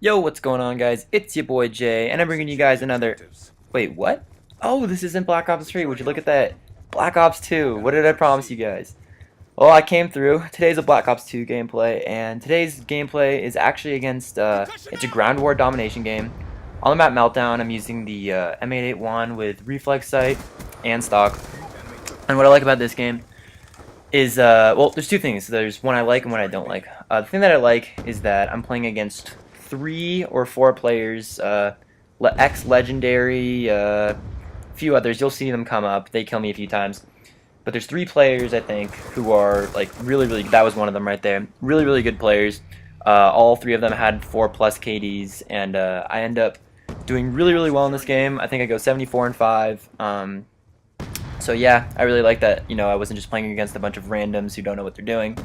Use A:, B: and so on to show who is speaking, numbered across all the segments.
A: Yo, what's going on, guys? It's your boy Jay, and I'm bringing you guys another... Wait, what? Oh, this isn't Black Ops 3. Would you look at that? Black Ops 2. What did I promise you guys? Well, I came through. Today's a Black Ops 2 gameplay, and today's gameplay is actually against, it's a ground war domination game. On the map Meltdown, I'm using the M881 with reflex sight and stock. And what I like about this game is, well, there's two things. There's one I like and one I don't like. The thing that I like is that I'm playing against 3 or 4 players, ex-legendary, few others. You'll see them come up. They kill me a few times. But there's 3 players, I think, who are, like, really, that was one of them right there. Really good players. All 3 of them had 4+ KDs, and I end up doing really well in this game. I think I go 74-5. So yeah, I really like that, you know, I wasn't just playing against a bunch of randoms who don't know what they're doing.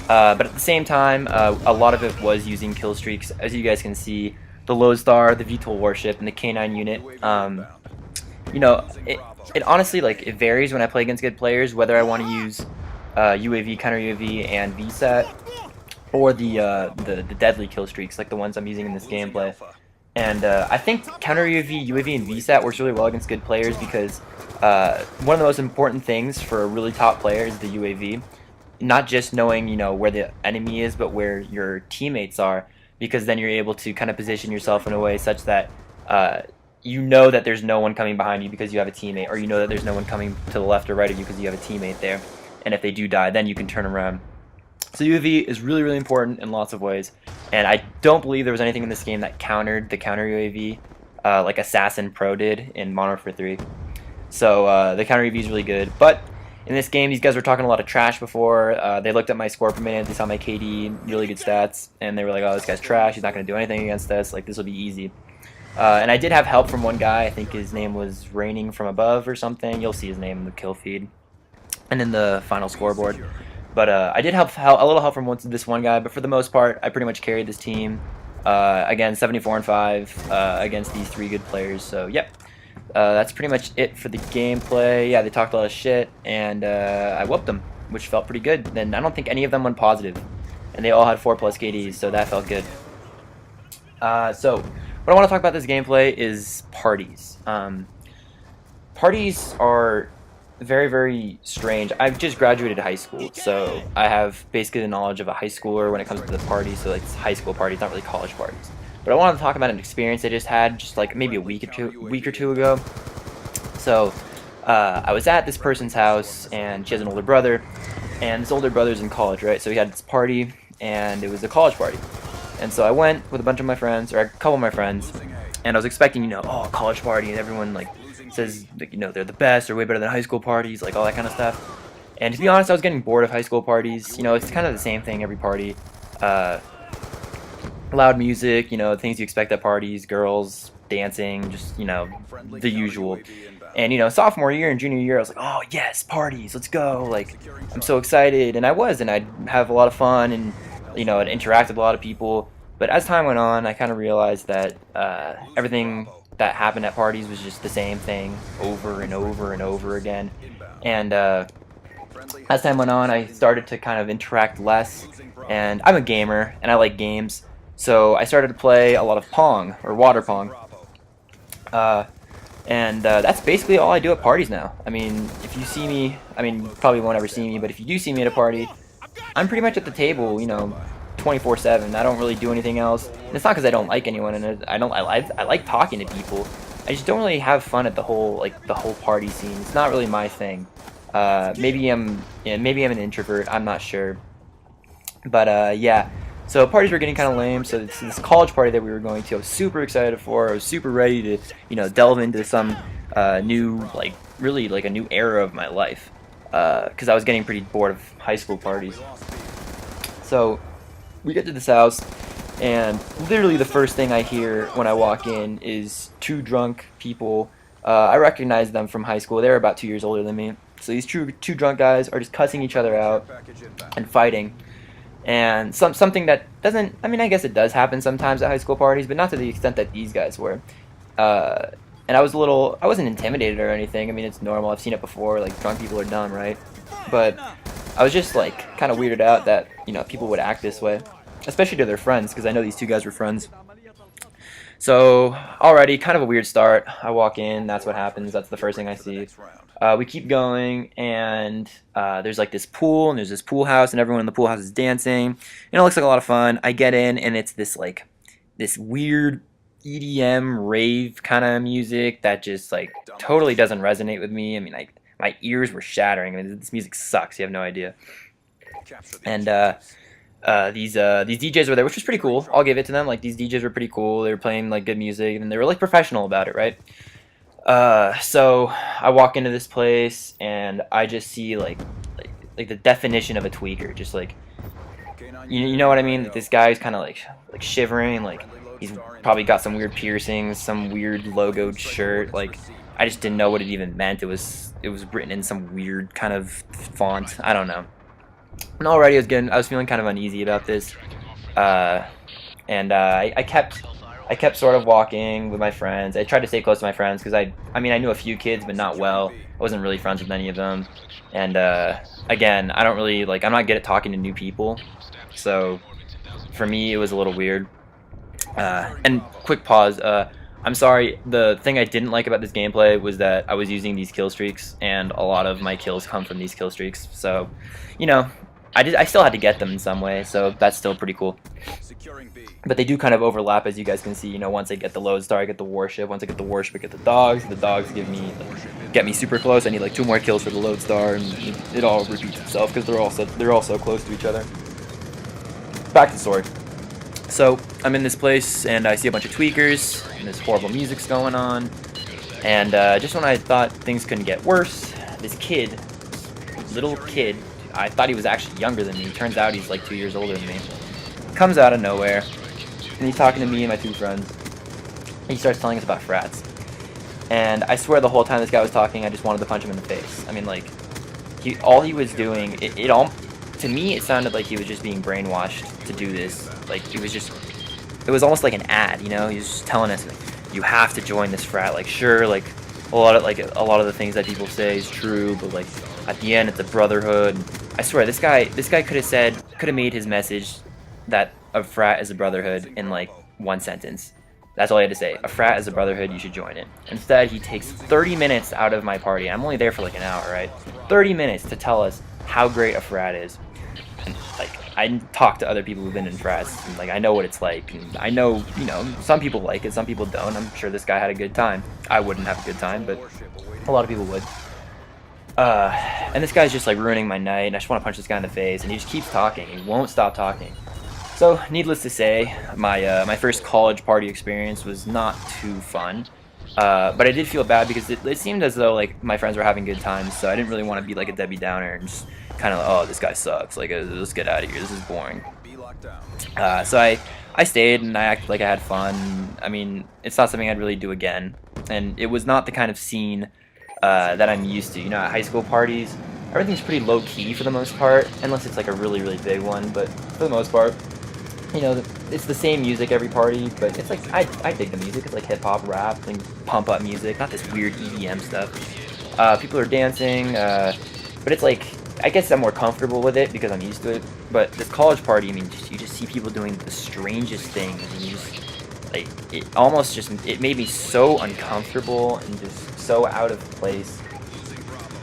A: But at the same time, a lot of it was using kill streaks. As you guys can see, the Lodestar, the VTOL warship, and the K9 unit. You know, it honestly, like, it varies when I play against good players, whether I want to use UAV, counter UAV, and VSAT, or the deadly kill streaks, like the ones I'm using in this gameplay. And I think counter UAV, and VSAT works really well against good players because one of the most important things for a really top player is the UAV. Not just knowing, you know, where the enemy is, but where your teammates are, because then you're able to kind of position yourself in a way such that you know that there's no one coming behind you because you have a teammate, or you know that there's no one coming to the left or right of you because you have a teammate there. And if they do die, then you can turn around. So UAV is really important in lots of ways, and I don't believe there was anything in this game that countered the counter UAV like Assassin Pro did in Modern Warfare 3. So the counter UAV is really good, but in this game these guys were talking a lot of trash before. They looked at my score per minute, they saw my KD, really good stats, and they were like, oh, this guy's trash, he's not going to do anything against us, like, this will be easy. And I did have help from one guy. I think his name was Raining from Above or something. You'll see his name in the kill feed and in the final scoreboard. But I did have a little help from this one guy, but for the most part, I pretty much carried this team. Again, 74-5 against these 3 good players. So, yep. That's pretty much it for the gameplay. Yeah, they talked a lot of shit, and I whooped them, which felt pretty good. And I don't think any of them went positive. And they all had 4+ KDs, so that felt good. So, what I want to talk about this gameplay is parties. Parties are very strange. I've just graduated high school, so I have basically the knowledge of a high schooler when it comes to the party. So like, it's high school parties, not really college parties. But I wanted to talk about an experience I just had, just like maybe a week or two ago. So I was at this person's house, and she has an older brother, and this older brother's in college, right? So he had this party, and it was a college party. And so I went with a bunch of my friends, or a couple of my friends, and I was expecting, you know, oh, college party, and everyone like says, like, you know, they're the best or way better than high school parties, like all that kind of stuff. And to be honest, I was getting bored of high school parties. You know, it's kind of the same thing every party. Loud music, you know, things you expect at parties, girls, dancing, just, you know, the usual. And, you know, sophomore year and junior year, I was like, oh, yes, parties, let's go. Like, I'm so excited. And I was, and I'd have a lot of fun, and, you know, I'd interact with a lot of people. But as time went on, I kind of realized that everything that happened at parties was just the same thing over and over again. And as time went on, I started to kind of interact less. And I'm a gamer, and I like games. So I started to play a lot of Pong, or water Pong. And that's basically all I do at parties now. I mean, if you see me, I mean, you probably won't ever see me, but if you do see me at a party, I'm pretty much at the table, you know, 24/7. I don't really do anything else. And it's not because I don't like anyone, and I like talking to people. I just don't really have fun at the whole party scene. It's not really my thing. Maybe I'm an introvert. I'm not sure. But yeah. So parties were getting kind of lame. So this college party that we were going to, I was super excited for. I was super ready to, you know, delve into some new, like, really like a new era of my life, because I was getting pretty bored of high school parties. So we get to this house, and literally the first thing I hear when I walk in is 2 drunk people. I recognize them from high school. They're about 2 years older than me. So these two drunk guys are just cussing each other out and fighting. And something that doesn't, I mean, I guess it does happen sometimes at high school parties, but not to the extent that these guys were. And I wasn't intimidated or anything. I mean, it's normal. I've seen it before. Like, drunk people are dumb, right? But I was just, like, kind of weirded out that, you know, people would act this way. Especially to their friends, because I know these 2 guys were friends. So already kind of a weird start. I walk in, that's what happens. That's the first thing I see. We keep going, and there's like this pool, and there's this pool house, and everyone in the pool house is dancing. And it looks like a lot of fun. I get in, and it's this weird EDM rave kind of music that just like totally doesn't resonate with me. I mean, like my ears were shattering. I mean, this music sucks. You have no idea. And these DJs were there, which was pretty cool. I'll give it to them. Like these DJs were pretty cool. They were playing like good music, and they were like professional about it, right? So I walk into this place, and I just see like the definition of a tweaker. Just like you know what I mean? Like, this guy's kind of like shivering, like he's probably got some weird piercings, some weird logoed shirt. Like I just didn't know what it even meant. It was written in some weird kind of font. I don't know. And already I was feeling kind of uneasy about this, and I kept sort of walking with my friends. I tried to stay close to my friends because I mean I knew a few kids, but not well. I wasn't really friends with any of them, and again, I don't really I'm not good at talking to new people, so for me it was a little weird. And quick pause. I'm sorry. The thing I didn't like about this gameplay was that I was using these kill streaks, and a lot of my kills come from these kill streaks. So, you know, I still had to get them in some way, so that's still pretty cool. But they do kind of overlap, as you guys can see. You know, once I get the lodestar, I get the warship. Once I get the warship, I get the dogs. The dogs get me super close. I need like 2 more kills for the lodestar, and it all repeats itself because they're all so close to each other. Back to the sword. So I'm in this place, and I see a bunch of tweakers, and this horrible music's going on. And just when I thought things couldn't get worse, this little kid, I thought he was actually younger than me. Turns out he's like 2 years older than me. Comes out of nowhere, and he's talking to me and my 2 friends. He starts telling us about frats. And I swear the whole time this guy was talking, I just wanted to punch him in the face. I mean, like, all he was doing, to me, it sounded like he was just being brainwashed to do this. Like, it was almost like an ad, you know? He was just telling us, like, you have to join this frat. Like, sure, like a lot of the things that people say is true, but like at the end, it's a brotherhood. I swear, this guy could have made his message that a frat is a brotherhood in like 1 sentence. That's all he had to say. A frat is a brotherhood, you should join it. Instead, he takes 30 minutes out of my party. I'm only there for like an hour, right? 30 minutes to tell us how great a frat is. And, like, I talk to other people who've been in frats, and like I know what it's like, and I know, you know, some people like it, some people don't. I'm sure this guy had a good time. I wouldn't have a good time, but a lot of people would. And this guy's just like ruining my night, and I just want to punch this guy in the face, and he just keeps talking. He won't stop talking. So, needless to say, my first college party experience was not too fun. But I did feel bad because it seemed as though like my friends were having good times, so I didn't really want to be like a Debbie Downer and just kind of, oh, this guy sucks, like, let's get out of here, this is boring. So I stayed, and I acted like I had fun. I mean, it's not something I'd really do again, and it was not the kind of scene that I'm used to. You know, at high school parties, everything's pretty low-key for the most part, unless it's like a really, really big one, but for the most part, you know, it's the same music every party, but it's like, I dig the music. It's like hip-hop, rap, and pump-up music, not this weird EDM stuff. People are dancing, but it's like, I guess I'm more comfortable with it because I'm used to it. But this college party, I mean, you just see people doing the strangest things, and you just, like, it made me so uncomfortable and just so out of place.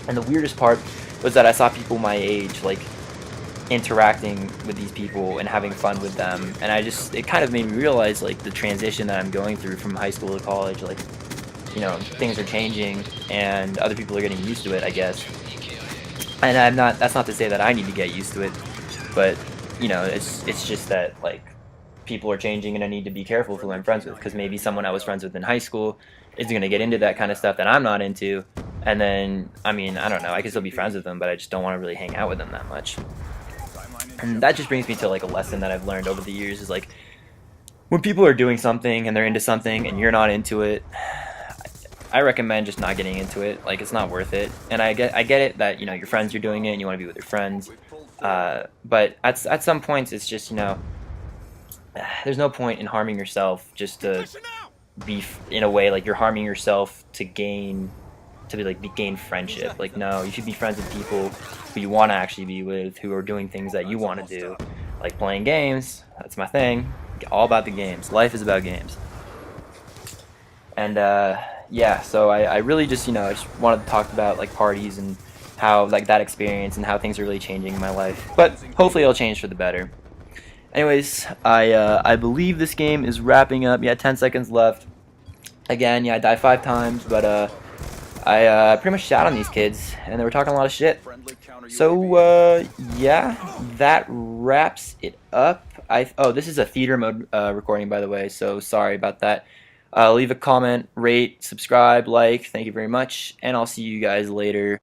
A: And the weirdest part was that I saw people my age, like, interacting with these people and having fun with them, and it kind of made me realize like the transition that I'm going through from high school to college. Like, you know, things are changing and other people are getting used to it, I guess. And that's not to say that I need to get used to it, but you know, it's just that like people are changing, and I need to be careful who I'm friends with, because maybe someone I was friends with in high school is going to get into that kind of stuff that I'm not into, and then, I mean, I don't know, I can still be friends with them, but I just don't want to really hang out with them that much. And that just brings me to like a lesson that I've learned over the years, is like, when people are doing something and they're into something and you're not into it, I recommend just not getting into it. Like, it's not worth it. And I get it that, you know, your friends are doing it and you want to be with your friends, but at some points it's just, you know, there's no point in harming yourself just to be, in a way, like you're harming yourself to gain friendship. Like, no, you should be friends with people who you want to actually be with, who are doing things that you want to do, like playing games. That's my thing. All about the games. Life is about games. And yeah, so I really just I just wanted to talk about like parties and how like that experience and how things are really changing in my life. But hopefully it'll change for the better. Anyways, I believe this game is wrapping up. Yeah, 10 seconds left. Again, yeah, I died 5 times, but I pretty much shot on these kids, and they were talking a lot of shit. So yeah, that wraps it up. Oh, this is a theater mode recording, by the way, so sorry about that. Leave a comment, rate, subscribe, like. Thank you very much, and I'll see you guys later.